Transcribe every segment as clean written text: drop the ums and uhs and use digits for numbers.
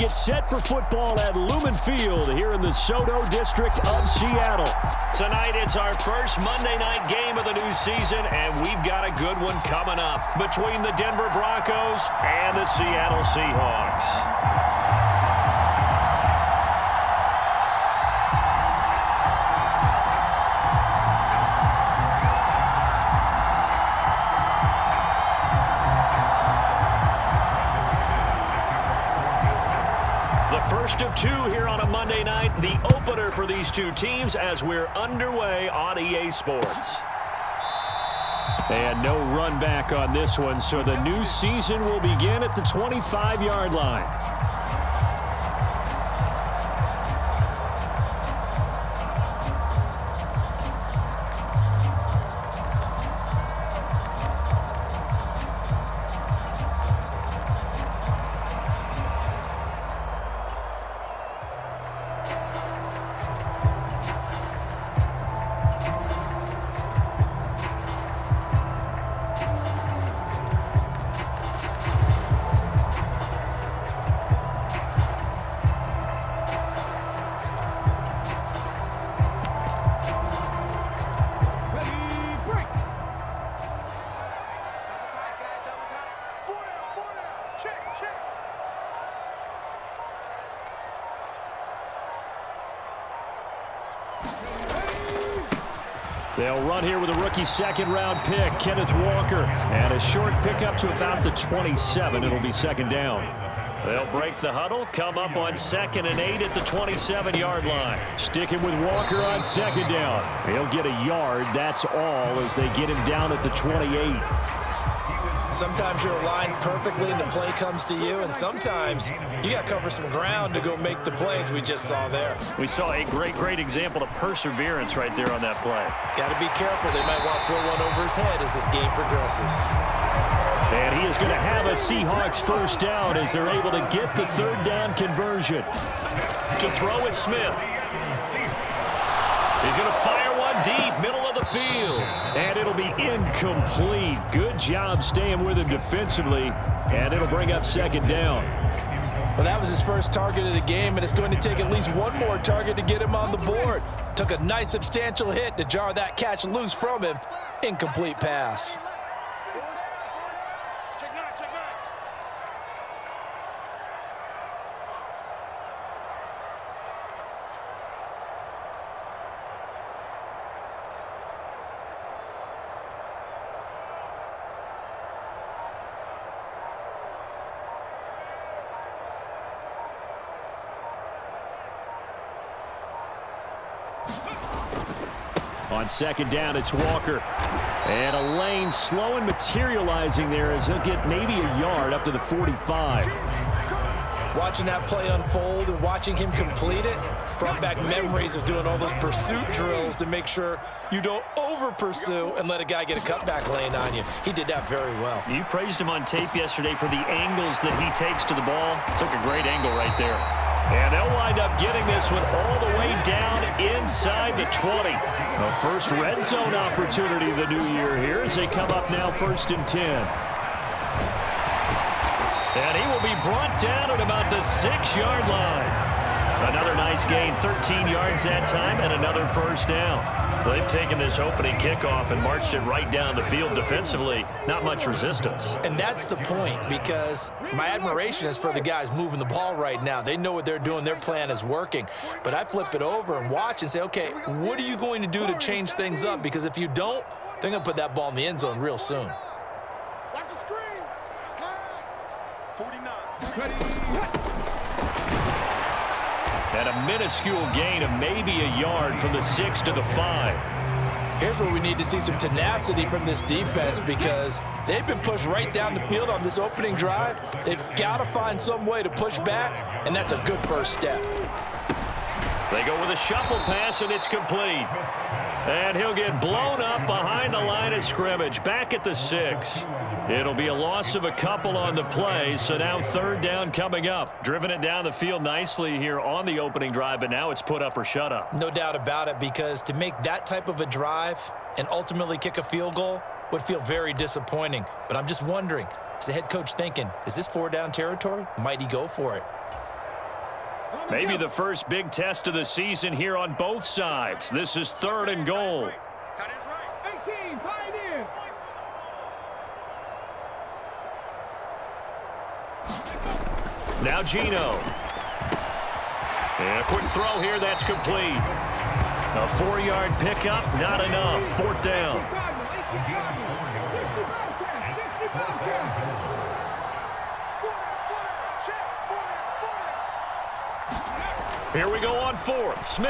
get set for football at Lumen Field here in the SoDo district of Seattle. Tonight, it's our first Monday night game of the new season, and we've got a good one coming up between the Denver Broncos and the Seattle Seahawks. First of two here on a Monday night, the opener for these two teams as we're underway on EA Sports. And no run back on this one, so the new season will begin at the 25-yard line. They'll run here with a rookie second-round pick, Kenneth Walker. And a short pickup to about the 27. It'll be second down. They'll break the huddle, come up on 2nd and 8 at the 27-yard line. Sticking with Walker on second down. He'll get a yard, that's all, as they get him down at the 28. Sometimes you're aligned perfectly and the play comes to you, and sometimes you got to cover some ground to go make the plays we just saw there. We saw a great example of perseverance right there on that play. Got to be careful. They might want to throw one over his head as this game progresses. And he is going to have a Seahawks first down as they're able to get the third down conversion. To throw is Smith. He's going to fire one deep, middle of the field. And it'll be incomplete. Good job staying with him defensively. And it'll bring up second down. Well, that was his first target of the game, and it's going to take at least one more target to get him on the board. Took a nice substantial hit to jar that catch loose from him. Incomplete pass. On second down, it's Walker. And a lane slow and materializing there as he'll get maybe a yard up to the 45. Watching that play unfold and watching him complete it brought back memories of doing all those pursuit drills to make sure you don't over-pursue and let a guy get a cutback lane on you. He did that very well. You praised him on tape yesterday for the angles that he takes to the ball. Took a great angle right there. And they'll wind up getting this one all the way down inside the 20. The first red zone opportunity of the new year here as they come up now 1st and 10. And he will be brought down at about the 6-yard line. Another nice gain, 13 yards that time, and another first down. They've taken this opening kickoff and marched it right down the field defensively. Not much resistance. And that's the point, because my admiration is for the guys moving the ball right now. They know what they're doing. Their plan is working. But I flip it over and watch and say, okay, what are you going to do to change things up? Because if you don't, they're going to put that ball in the end zone real soon. Watch the screen. Pass. 49. Ready. And a minuscule gain of maybe a yard from the 6 to the 5. Here's where we need to see some tenacity from this defense, because they've been pushed right down the field on this opening drive. They've got to find some way to push back, and that's a good first step. They go with a shuffle pass, and it's complete. And he'll get blown up behind the line of scrimmage, back at the 6. It'll be a loss of a couple on the play, so now third down coming up. Driven it down the field nicely here on the opening drive, but now it's put up or shut up. No doubt about it, because to make that type of a drive and ultimately kick a field goal would feel very disappointing. But I'm just wondering, is the head coach thinking, is this 4-down territory? Might he go for it? Maybe the first big test of the season here on both sides. This is 3rd and goal. 18, Pioneer. Now Gino. And a quick throw here, that's complete. A 4-yard pickup, not enough. 4th down. Here we go on 4th. Smith.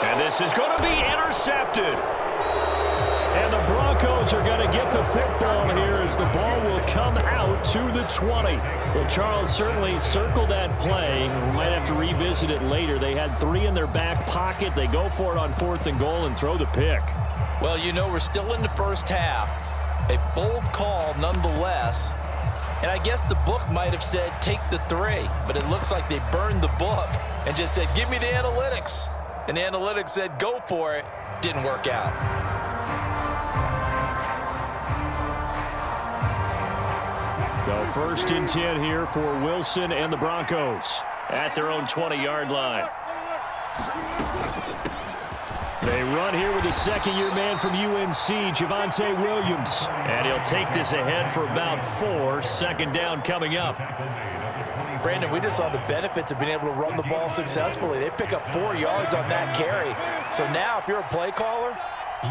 And this is going to be intercepted. And the Broncos are going to get the football here as the ball will come out to the 20. Well, Charles certainly circled that play. We might have to revisit it later. They had 3 in their back pocket. They go for it on 4th and goal and throw the pick. Well, you know, we're still in the first half. A bold call nonetheless. And I guess the book might have said take the 3, but it looks like they burned the book and just said, give me the analytics. And the analytics said, go for it. Didn't work out. So 1st and 10 here for Wilson and the Broncos at their own 20-yard line. They run here with a second-year man from UNC, Javonte Williams. And he'll take this ahead for about 4. 2nd down coming up. Brandon, we just saw the benefits of being able to run the ball successfully. They pick up 4 yards on that carry. So now if you're a play caller,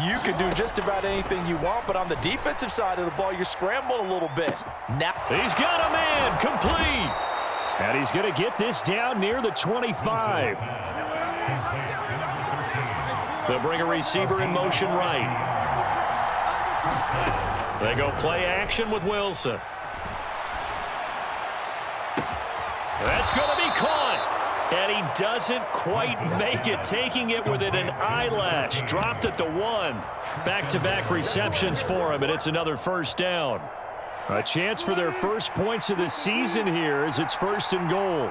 you can do just about anything you want. But on the defensive side of the ball, you're scrambling a little bit. Now he's got a man complete. And he's going to get this down near the 25. They'll bring a receiver in motion right. They go play action with Wilson. That's going to be caught. And he doesn't quite make it, taking it within an eyelash. Dropped at the 1. Back-to-back receptions for him, and it's another 1st down. A chance for their first points of the season here as it's 1st and goal.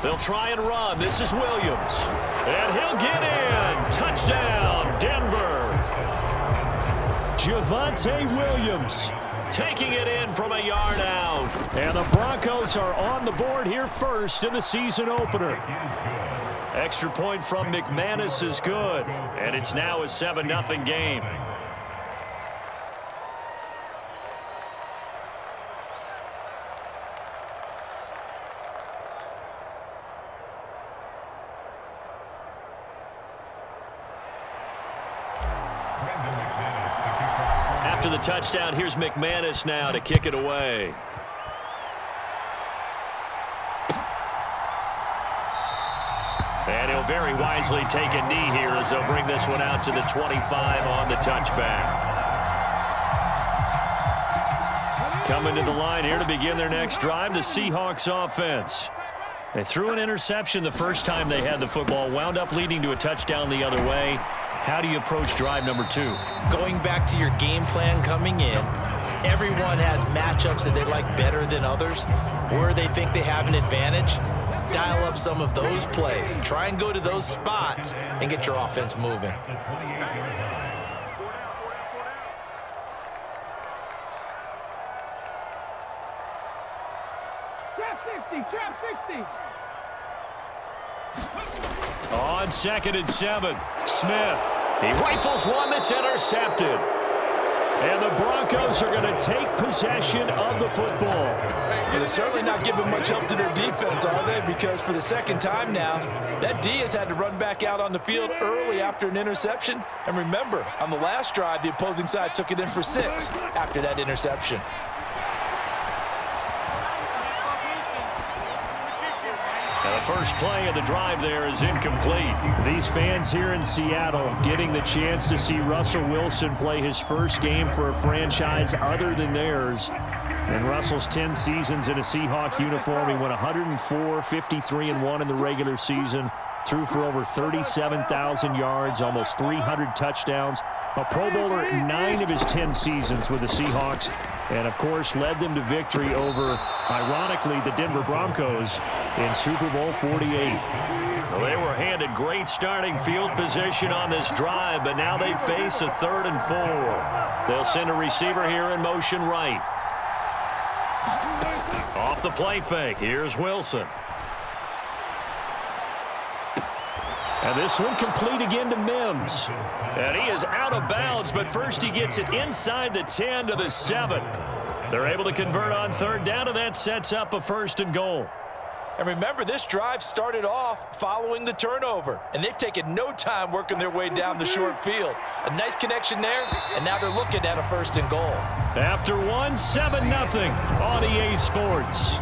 They'll try and run. This is Williams. And he'll get in. Touchdown, Denver. Javonte Williams taking it in from a yard out. And the Broncos are on the board here first in the season opener. Extra point from McManus is good. And it's now a 7-0 game. After the touchdown, here's McManus now to kick it away. And he'll very wisely take a knee here as they'll bring this one out to the 25 on the touchback. Coming to the line here to begin their next drive, the Seahawks offense. They threw an interception the first time they had the football, wound up leading to a touchdown the other way. How do you approach drive number 2? Going back to your game plan coming in, everyone has matchups that they like better than others, where they think they have an advantage. Dial up some of those plays. Try and go to those spots and get your offense moving. Trap 60. On 2nd and 7, Smith. He rifles one that's intercepted. And the Broncos are going to take possession of the football. Well, they're certainly not giving much help to their defense, are they? Because for the 2nd time now, that D has had to run back out on the field early after an interception. And remember, on the last drive, the opposing side took it in for 6 after that interception. The first play of the drive there is incomplete. These fans here in Seattle getting the chance to see Russell Wilson play his first game for a franchise other than theirs. In Russell's 10 seasons in a Seahawk uniform, he went 104, 53-1 in the regular season, threw for over 37,000 yards, almost 300 touchdowns. A Pro Bowler 9 of his 10 seasons with the Seahawks, and of course led them to victory over, ironically, the Denver Broncos in Super Bowl 48. Well, they were handed great starting field position on this drive, but now they face a 3rd and 4. They'll send a receiver here in motion right. Off the play fake. Here's Wilson. And this one complete again to Mims. And he is out of bounds, but first he gets it inside the 10 to the 7. They're able to convert on third down, and that sets up a 1st and goal. And remember, this drive started off following the turnover, and they've taken no time working their way down the short field. A nice connection there, and now they're looking at a 1st and goal. After 7-0 on EA Sports.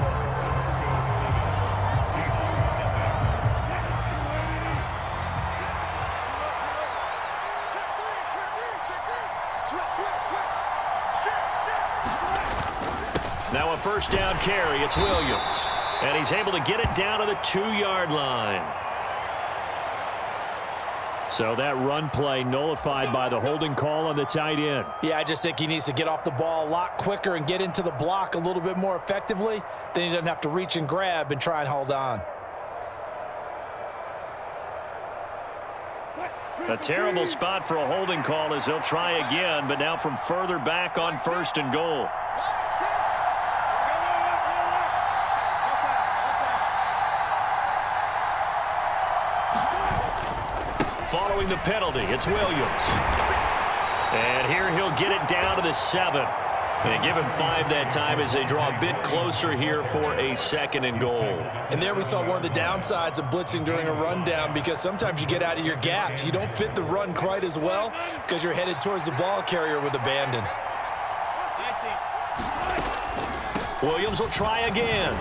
Now a 1st down carry. It's Williams. And he's able to get it down to the 2-yard line. So that run play nullified by the holding call on the tight end. Yeah, I just think he needs to get off the ball a lot quicker and get into the block a little bit more effectively. Then he doesn't have to reach and grab and try and hold on. A terrible spot for a holding call as they'll try again, but now from further back on 1st and goal. Following the penalty, it's Williams. And here he'll get it down to the 7. And give him 5 that time as they draw a bit closer here for a 2nd and goal. And there we saw one of the downsides of blitzing during a rundown, because sometimes you get out of your gaps. You don't fit the run quite as well because you're headed towards the ball carrier with abandon. Williams will try again.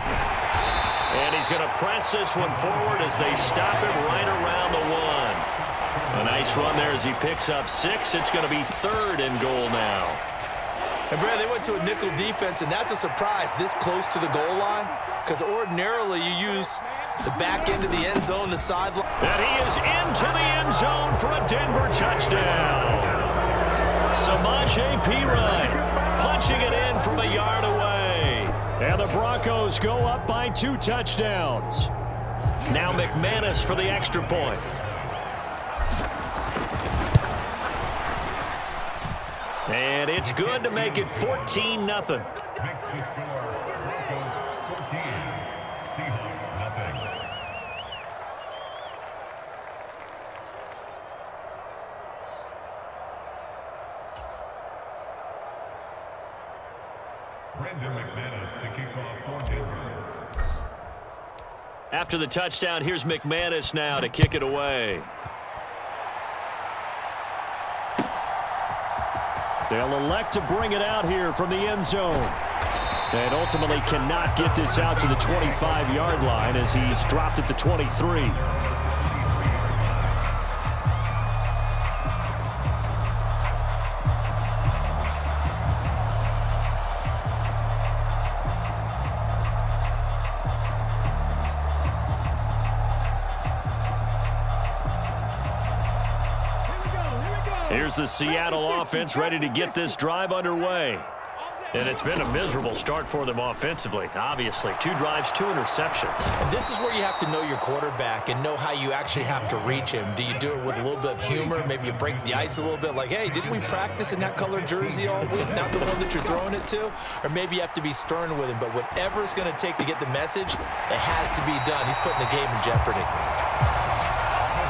And he's going to press this one forward as they stop it right around the 1. A nice run there as he picks up 6. It's going to be 3rd and goal now. And, Brad, they went to a nickel defense, and that's a surprise this close to the goal line, because ordinarily you use the back end of the end zone, the sideline. And he is into the end zone for a Denver touchdown. Samaje Perine punching it in from a yard away. And the Broncos go up by 2 touchdowns. Now McManus for the extra point. And it's good to make it 14-0. Makes the score Broncos 14, Seahawks nothing. Brendan McManus to kick off for Denver. After the touchdown, here's McManus now to kick it away. They'll elect to bring it out here from the end zone. And ultimately cannot get this out to the 25-yard line as he's dropped at the 23. Here's the Seattle offense ready to get this drive underway. And it's been a miserable start for them offensively, obviously. 2 drives, 2 interceptions. And this is where you have to know your quarterback and know how you actually have to reach him. Do you do it with a little bit of humor? Maybe you break the ice a little bit, like, hey, didn't we practice in that color jersey all week, not the one that you're throwing it to? Or maybe you have to be stern with him. But whatever it's going to take to get the message, it has to be done. He's putting the game in jeopardy.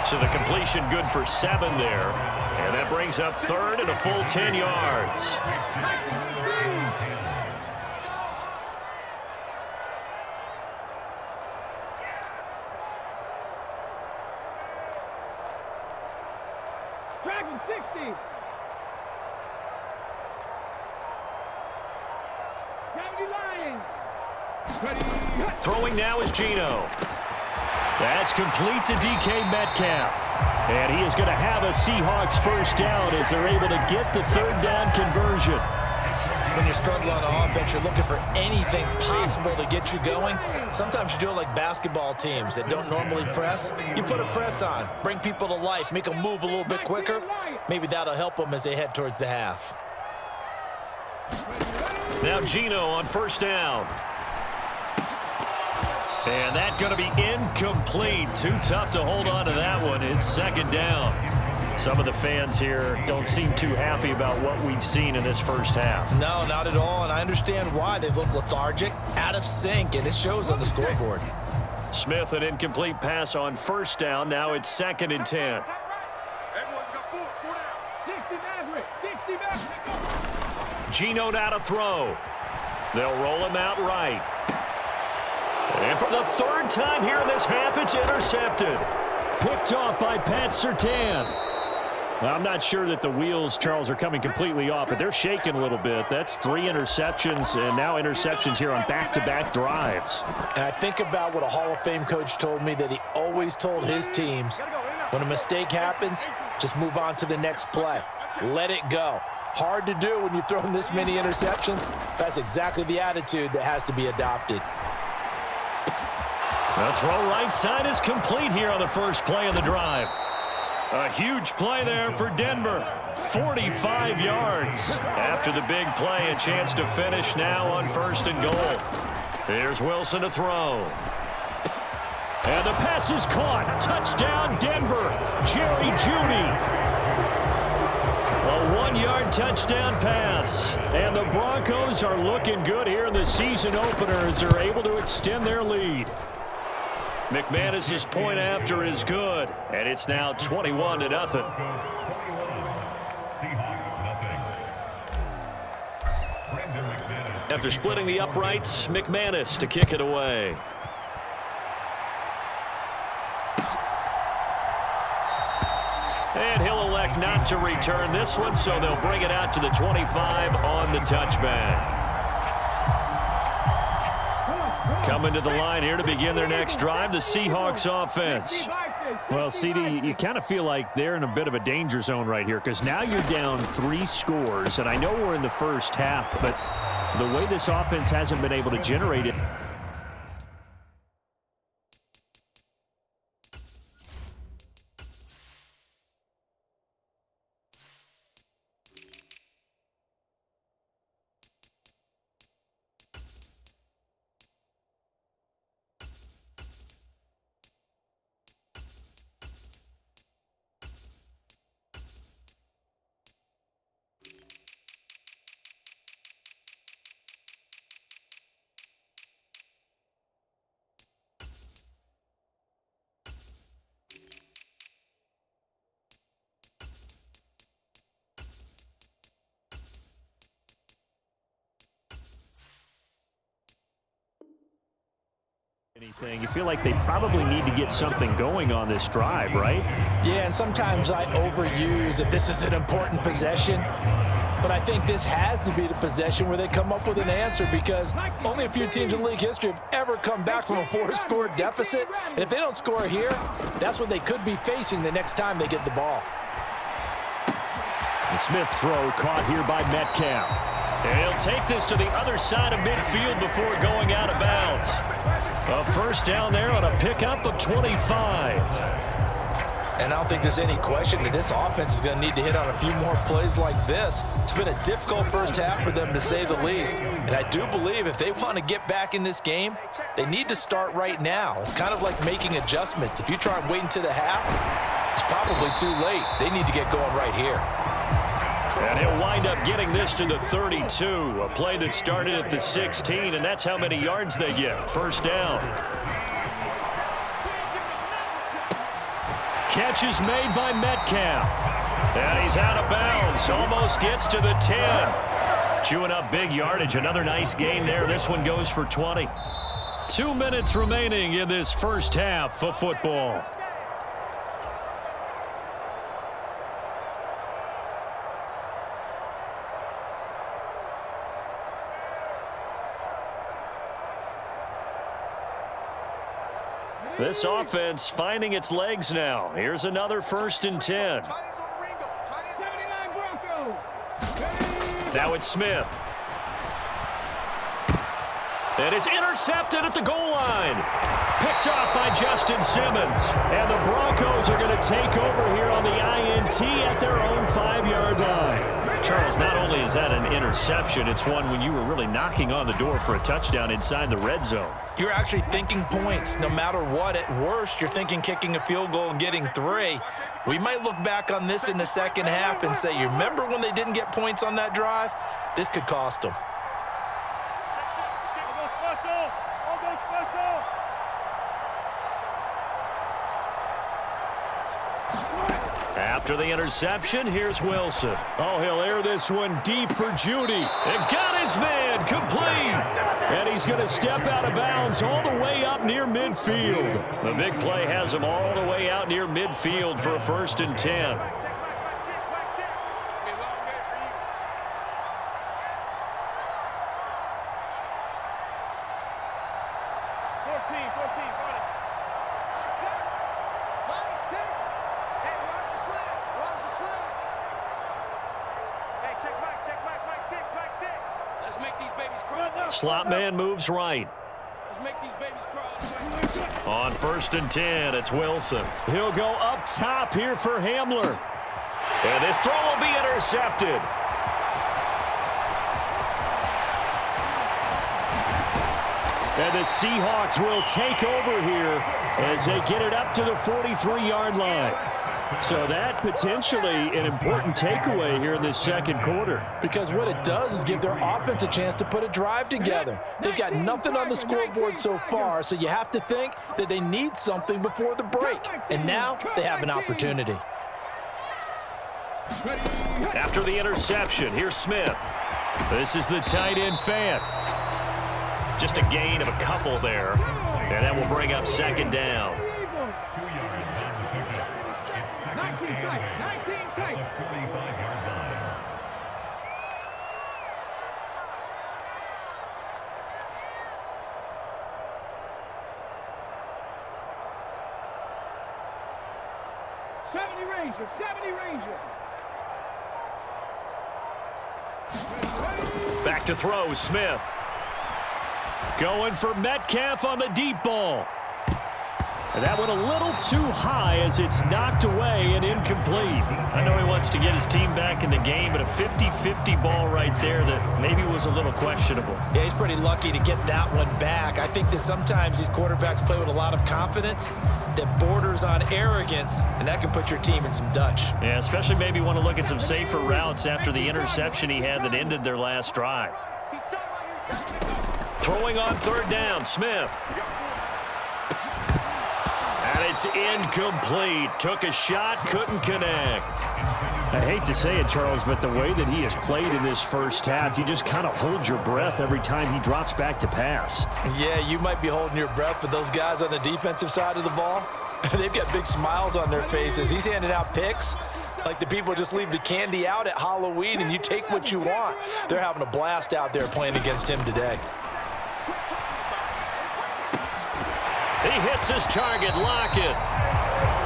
So the completion good for 7 there. And that brings up 3rd and a full 10 yards. Dragon 60. Gravity Lions. Throwing now is Geno. That's complete to DK Metcalf. And he is going to have a Seahawks 1st down as they're able to get the 3rd down conversion. When you're struggling on offense, you're looking for anything possible to get you going. Sometimes you do it like basketball teams that don't normally press. You put a press on, bring people to life, make them move a little bit quicker. Maybe that'll help them as they head towards the half. Now Geno on 1st down. And that's going to be incomplete. Too tough to hold on to that one. It's 2nd down. Some of the fans here don't seem too happy about what we've seen in this first half. No, not at all, and I understand why. They look lethargic, out of sync, and it shows on the scoreboard. Smith, an incomplete pass on first down. Now it's 2nd and 10. 60 Maverick. Geno now to throw. They'll roll him out right. And for the 3rd time here in this half, it's intercepted. Picked off by Pat Surtain. Well, I'm not sure that the wheels, Charles, are coming completely off, but they're shaking a little bit. That's 3 interceptions, and now interceptions here on back-to-back drives. And I think about what a Hall of Fame coach told me, that he always told his teams, when a mistake happens, just move on to the next play. Let it go. Hard to do when you've thrown this many interceptions. That's exactly the attitude that has to be adopted. The throw right side is complete here on the first play of the drive. A huge play there for Denver. 45 yards. After the big play, a chance to finish now on 1st and goal. Here's Wilson to throw. And the pass is caught. Touchdown, Denver. Jerry Jeudy. A 1-yard touchdown pass. And the Broncos are looking good here in the season opener as they're able to extend their lead. McManus's point after is good, and it's now 21-0. After splitting the uprights, McManus to kick it away. And he'll elect not to return this one, so they'll bring it out to the 25 on the touchback. Coming to the line here to begin their next drive, the Seahawks offense. Well, CD, you kind of feel like they're in a bit of a danger zone right here because now you're down 3 scores, and I know we're in the first half, but the way this offense hasn't been able to generate it. You feel like they probably need to get something going on this drive, right? Yeah, and sometimes I overuse if this is an important possession. But I think this has to be the possession where they come up with an answer, because only a few teams in league history have ever come back from a 4-score deficit. And if they don't score here, that's what they could be facing the next time they get the ball. The Smith throw caught here by Metcalf. And he'll take this to the other side of midfield before going out of bounds. A first down there on a pickup of 25. And I don't think there's any question that this offense is going to need to hit on a few more plays like this. It's been a difficult first half for them, to say the least. And I do believe if they want to get back in this game, they need to start right now. It's kind of like making adjustments. If you try and wait until the half, it's probably too late. They need to get going right here. And he'll wind up getting this to the 32. A play that started at the 16, and that's how many yards they get. First down. Catch is made by Metcalf. And he's out of bounds. Almost gets to the 10. Chewing up big yardage. Another nice gain there. This one goes for 20. 2 minutes remaining in this first half of football. This offense finding its legs now. Here's another 1st and 10. 79 Broncos. Now it's Smith. And it's intercepted at the goal line. Picked off by Justin Simmons. And the Broncos are going to take over here on the INT at their own 5-yard line. Charles, not only is that an interception, it's one when you were really knocking on the door for a touchdown inside the red zone. You're actually thinking points no matter what. At worst, you're thinking kicking a field goal and getting 3. We might look back on this in the second half and say, you remember when they didn't get points on that drive? This could cost them. After the interception, here's Wilson. Oh, he'll air this one deep for Judy. And got his man complete. And he's going to step out of bounds all the way up near midfield. The big play has him all the way out near midfield for a 1st and 10. Slot man moves right. Let's make these babies cry. On 1st and 10, it's Wilson. He'll go up top here for Hamler. And this throw will be intercepted. And the Seahawks will take over here as they get it up to the 43-yard line. So that potentially an important takeaway here in this second quarter. Because what it does is give their offense a chance to put a drive together. They've got nothing on the scoreboard so far, so you have to think that they need something before the break. And now they have an opportunity. After the interception, here's Smith. This is the tight end fan. Just a gain of a couple there. And that will bring up 2nd down. 19 tight. 19 tight. Ranger. 70 Ranger. Back to throw, Smith. Going for Metcalf on the deep ball. And that went a little too high as it's knocked away and incomplete. I know he wants to get his team back in the game, but a 50-50 ball right there that maybe was a little questionable. Yeah, he's pretty lucky to get that one back. I think that sometimes these quarterbacks play with a lot of confidence that borders on arrogance, and that can put your team in some Dutch. Yeah, especially maybe want to look at some safer routes after the interception he had that ended their last drive. Throwing on 3rd down, Smith. And it's incomplete. Took a shot, couldn't connect. I hate to say it, Charles, but the way that he has played in this first half, you just kind of hold your breath every time he drops back to pass. Yeah, you might be holding your breath, but those guys on the defensive side of the ball, they've got big smiles on their faces. He's handing out picks like the people just leave the candy out at Halloween and you take what you want. They're having a blast out there playing against him today. He hits his target, Lockett.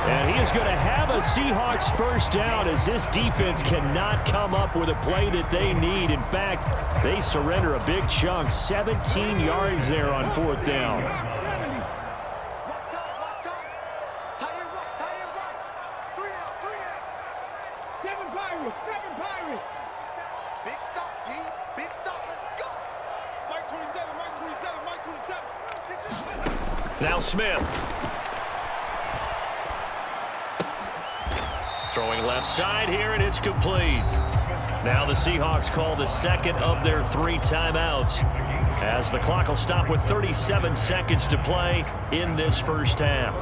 And he is going to have a Seahawks first down as this defense cannot come up with a play that they need. In fact, they surrender a big chunk, 17 yards there on 4th down. Big stop, D. Big stop. Let's go. Mike 27, Mike 27, Mike 27. Now Smith. Throwing left side here, and it's complete. Now the Seahawks call the second of their 3 timeouts as the clock will stop with 37 seconds to play in this first half.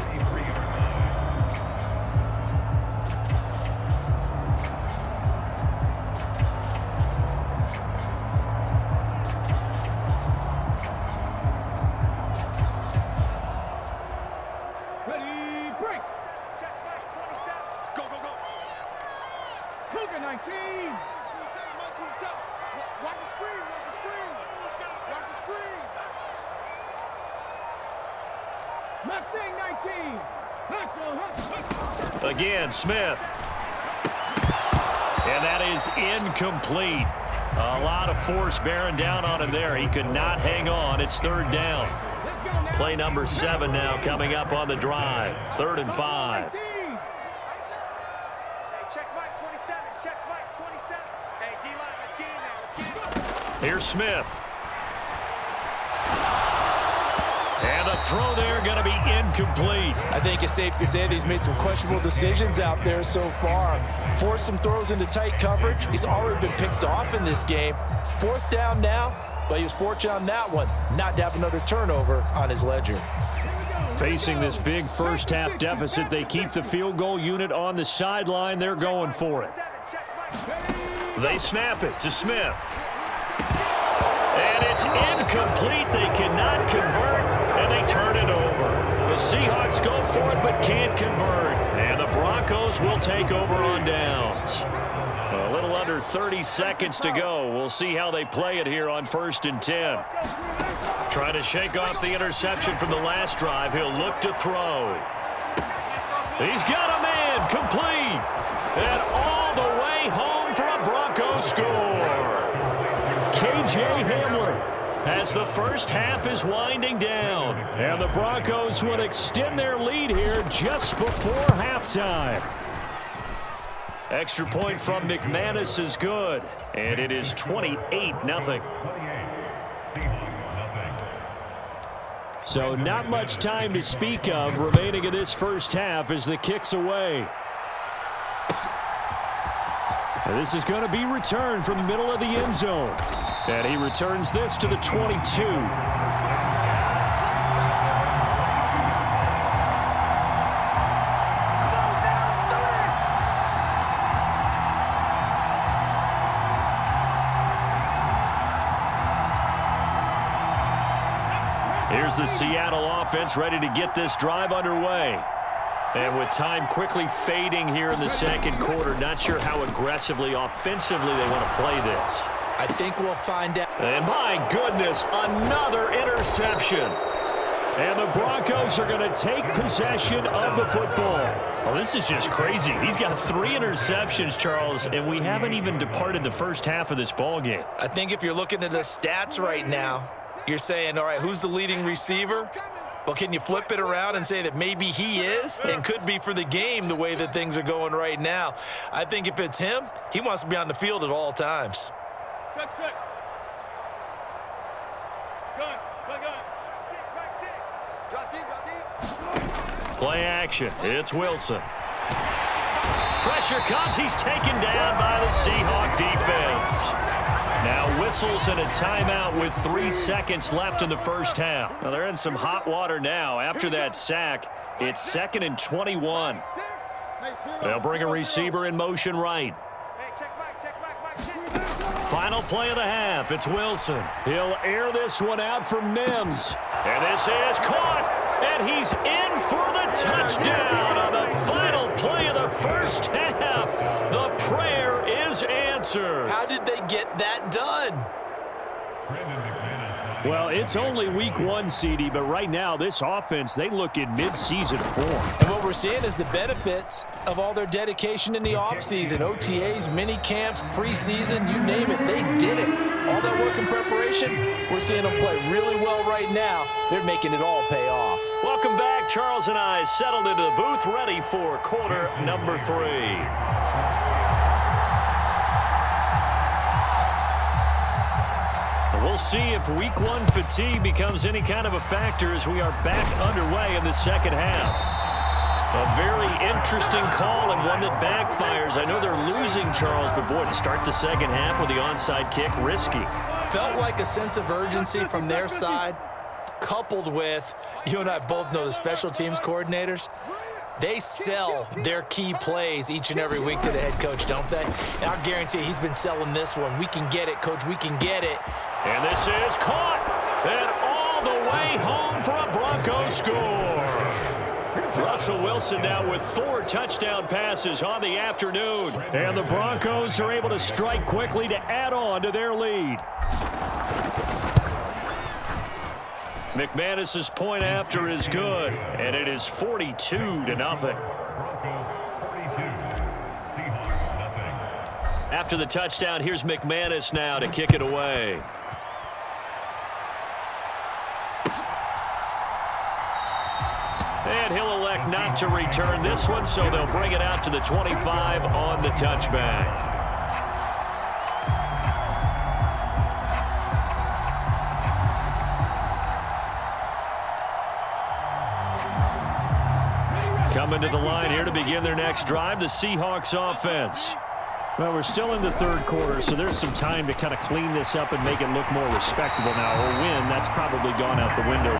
Again, Smith. And that is incomplete. A lot of force bearing down on him there. He could not hang on. It's 3rd down. Play number 7 now coming up on the drive. 3rd and 5. Hey, check Mike 27. Check Mike 27. Hey, D-line, let's get in there. Let's get in there. Here's Smith. And a throw there going to be incomplete. I think it's safe to say that he's made some questionable decisions out there so far. Forced some throws into tight coverage. He's already been picked off in this game. 4th down now, but he was fortunate on that one not to have another turnover on his ledger. Facing this big first-half deficit, they keep the field goal unit on the sideline. They're going for it. They snap it to Smith. And it's incomplete. They cannot convert, and they turn it over. The Seahawks go for it but can't convert. And the Broncos will take over on downs. A little under 30 seconds to go. We'll see how they play it here on 1st and 10. Trying to shake off the interception from the last drive. He'll look to throw. He's got a man complete. And all the way home for a Broncos score. K.J. Hamler as the first half is winding down. And the Broncos would extend their lead here just before halftime. Extra point from McManus is good. And it is 28-0. So not much time to speak of remaining in this first half as the kick's away. And this is going to be returned from the middle of the end zone. And he returns this to the 22. Here's the Seattle offense ready to get this drive underway. And with time quickly fading here in the second quarter, not sure how aggressively, offensively they want to play this. I think we'll find out. And my goodness, another interception. And the Broncos are going to take possession of the football. Oh, this is just crazy. He's got 3 interceptions, Charles, and we haven't even departed the first half of this ball game. I think if you're looking at the stats right now, you're saying, all right, who's the leading receiver? Well, can you flip it around and say that maybe he is and could be for the game the way that things are going right now? I think if it's him, he wants to be on the field at all times. Play action. It's Wilson. Pressure comes. He's taken down by the Seahawk defense. Now whistles and a timeout with 3 seconds left in the first half. Now they're in some hot water now. After that sack, it's 2nd and 21. They'll bring a receiver in motion right. Final play of the half. It's Wilson. He'll air this one out for Mims. And this is caught. And he's in for the touchdown on the final play of the first half. The prayer is answered. How did they get that done? Well, it's only week 1, CD, but right now this offense, they look in mid-season form. And what we're seeing is the benefits of all their dedication in the offseason. OTAs, mini camps, preseason, you name it, they did it. All that work and preparation, we're seeing them play really well right now. They're making it all pay off. Welcome back. Charles and I settled into the booth, ready for quarter number 3. We'll see if week 1 fatigue becomes any kind of a factor as we are back underway in the second half. A very interesting call and one that backfires. I know they're losing, Charles, but boy, to start the second half with the onside kick, risky. Felt like a sense of urgency from their side, coupled with, you and I both know the special teams coordinators. They sell their key plays each and every week to the head coach, don't they? And I guarantee he's been selling this one. We can get it, coach, we can get it. And this is caught. And all the way home for a Broncos score. Russell Wilson now with 4 touchdown passes on the afternoon. And the Broncos are able to strike quickly to add on to their lead. McManus's point after is good. And it is 42-0. After the touchdown, here's McManus now to kick it away. And he'll elect not to return this one, so they'll bring it out to the 25 on the touchback. Coming to the line here to begin their next drive, the Seahawks offense. Well, we're still in the third quarter, so there's some time to kind of clean this up and make it look more respectable now. A win, that's probably gone out the window.